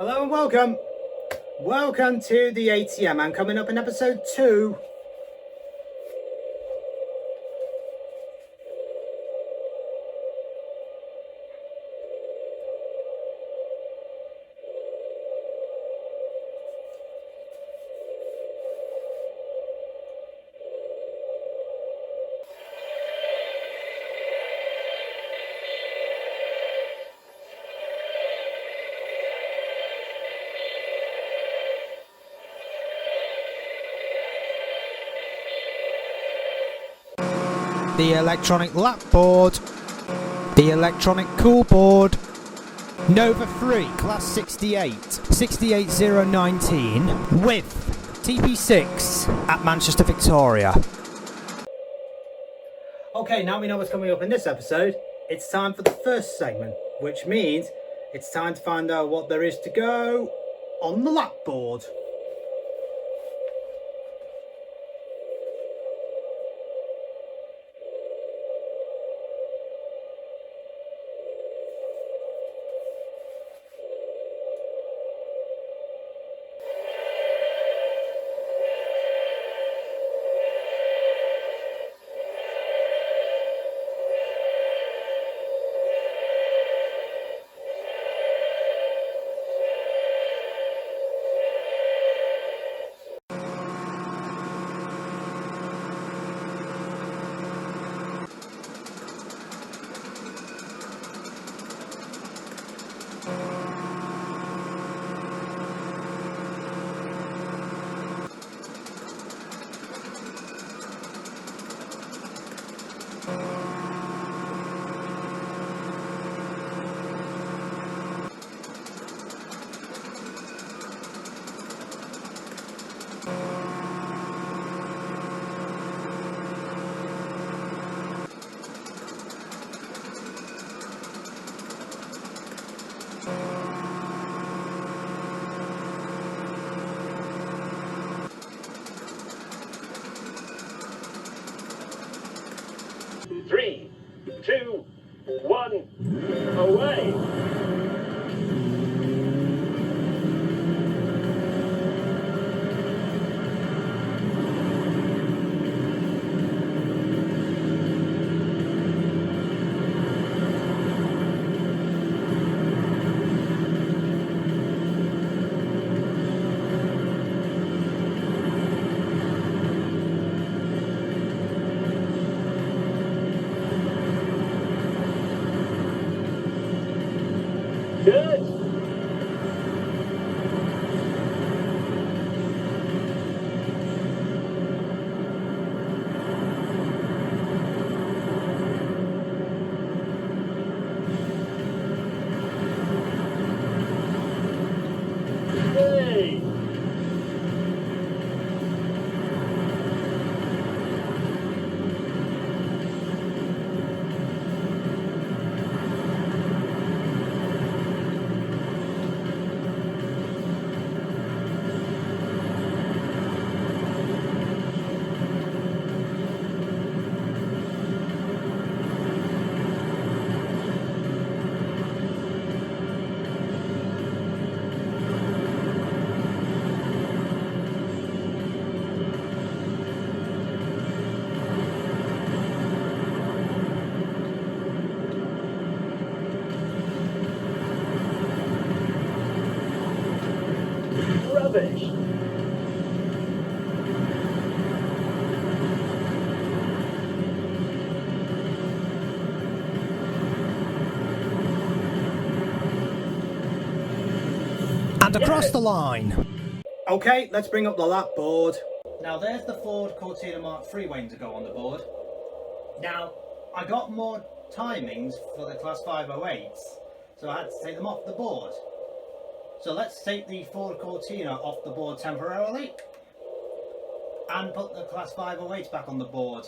Hello and welcome. Welcome to the ATM. And coming up in episode 2. The electronic lap board, the electronic cool board, Nova 3 Class 68019 with TP6 at Manchester Victoria. Okay, now we know what's coming up in this episode. It's time for the first segment, which means it's time to find out what there is to go on the lap board. Three, two, one, away! Good. Hey. Rubbish. And across the line. Okay, let's bring up the lap board. Now there's the Ford Cortina Mark III waiting to go on the board. Now, I got more timings for the Class 508s, so I had to take them off the board. So let's take the Ford Cortina off the board temporarily and put the Class 508s back on the board.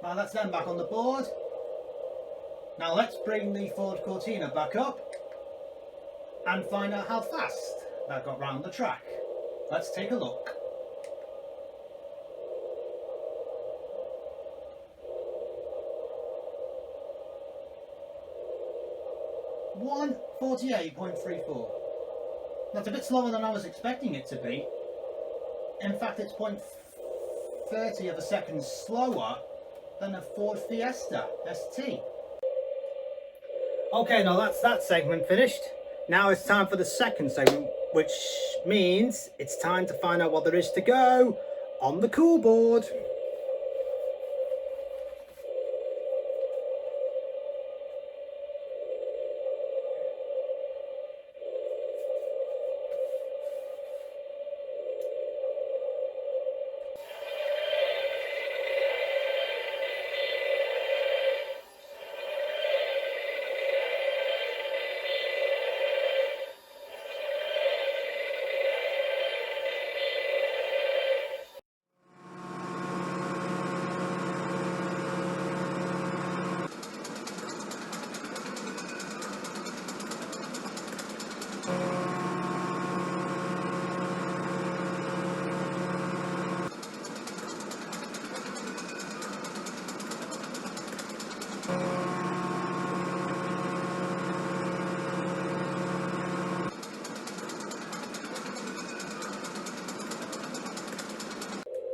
Now that's them back on the board. Now let's bring the Ford Cortina back up and find out how fast that got round the track. Let's take a look. 1:48.34. That's a bit slower than I was expecting it to be. In fact, it's 0.30 of a second slower than a Ford Fiesta ST. Okay, now that's that segment finished. Now it's time for the second segment, which means it's time to find out what there is to go on the cool board.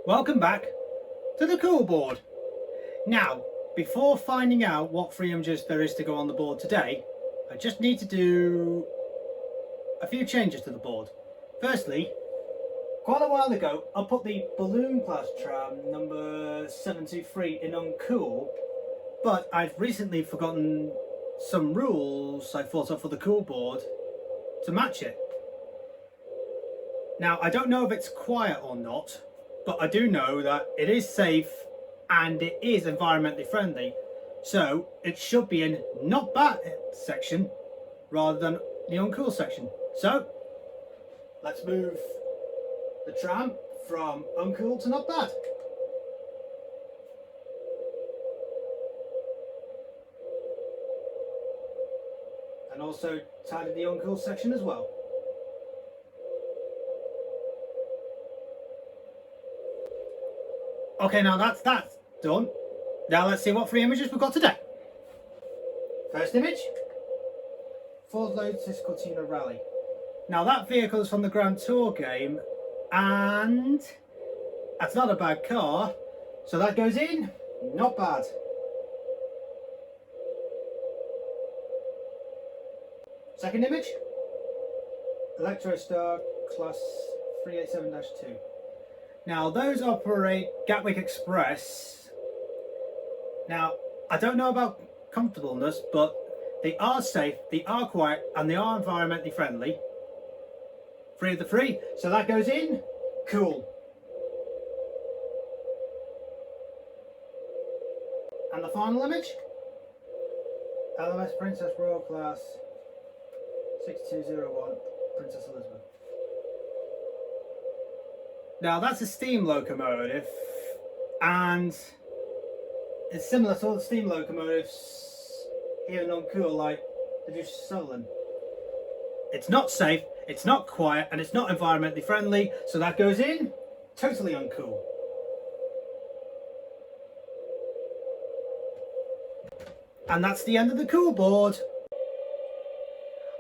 Welcome back to the cool board. Now, before finding out what free images there is to go on the board today, I just need to do a few changes to the board. Firstly, quite a while ago, I put the balloon class tram number 723 in uncool, but I've recently forgotten some rules I thought of for the cool board to match it. Now, I don't know if it's quiet or not, but I do know that it is safe and it is environmentally friendly, so it should be in not bad section rather than the uncool section. So let's move the tram from uncool to not bad. And also tidy the uncool section as well. Okay, now that's done. Now let's see what free images we've got today. First image, Ford Lotus Cortina Rally. Now that vehicle is from the Grand Tour game, and that's not a bad car, so that goes in, not bad. Second image, Electrostar Class 387-2. Now those operate Gatwick Express. Now I don't know about comfortableness, but they are safe, they are quiet, and they are environmentally friendly. 3 of the 3, so that goes in, cool. And the final image, LMS Princess Royal Class 6201, Princess Elizabeth. Now that's a steam locomotive, and it's similar to all the steam locomotives here in uncool, like the Deuce Sutherland. It's not safe, it's not quiet, and it's not environmentally friendly, so that goes in totally uncool. And that's the end of the cool board.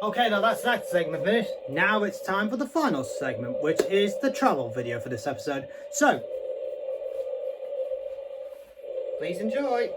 Okay, now that's that segment finished. Now it's time for the final segment, which is the travel video for this episode. So, please enjoy.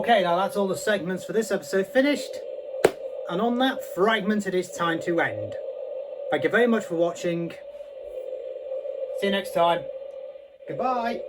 Okay, now that's all the segments for this episode finished. And on that fragment, it is time to end. Thank you very much for watching. See you next time. Goodbye.